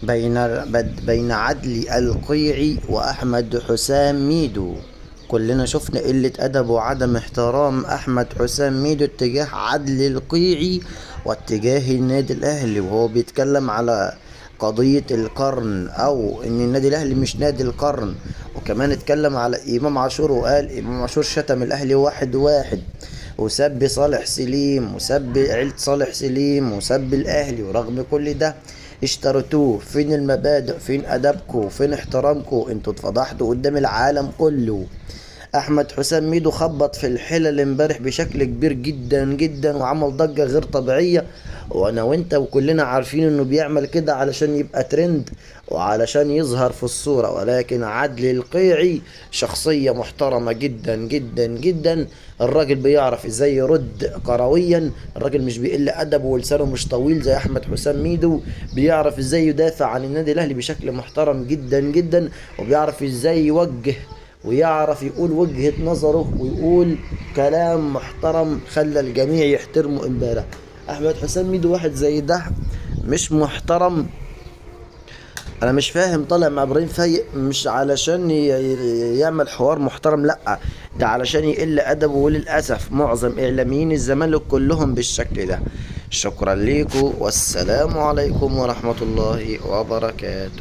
بين عدلي القيعي وأحمد حسام ميدو. كلنا شفنا قلة أدب وعدم احترام أحمد حسام ميدو اتجاه عدلي القيعي واتجاه النادي الأهلي، وهو بيتكلم على قضية القرن أو إن النادي الأهلي مش نادي القرن. وكمان اتكلم على إمام عاشور وقال إمام عاشور شتم الأهلي واحد واحد، وسب صالح سليم وسب عيلة صالح سليم وسب الأهلي. ورغم كل ده اشتريتوه. فين المبادئ؟ فين أدبكوا؟ فين احترامكوا؟ انتوا اتفضحتوا قدام العالم كله. احمد حسام ميدو خبط في الحلل امبارح بشكل كبير جدا جدا وعمل ضجة غير طبيعية، وانا وانت وكلنا عارفين انه بيعمل كده علشان يبقى ترند وعلشان يظهر في الصورة. ولكن عدلي القيعي شخصية محترمة جدا جدا جدا. الراجل بيعرف ازاي يرد كرويا، الراجل مش بيقل ادبه ولسانه مش طويل زي احمد حسام ميدو. بيعرف ازاي يدافع عن النادي الاهلي بشكل محترم جدا جدا، وبيعرف ازاي يوجه ويعرف يقول وجهة نظره ويقول كلام محترم خلى الجميع يحترمه امبارح. احمد حسام ميدو واحد زي ده مش محترم. انا مش فاهم، طالع مع ابراهيم فايق مش علشان يعمل حوار محترم، لا ده علشان يقل ادبه. وللاسف معظم اعلاميين الزمالك كلهم بالشكل ده. شكرا ليكم والسلام عليكم ورحمة الله وبركاته.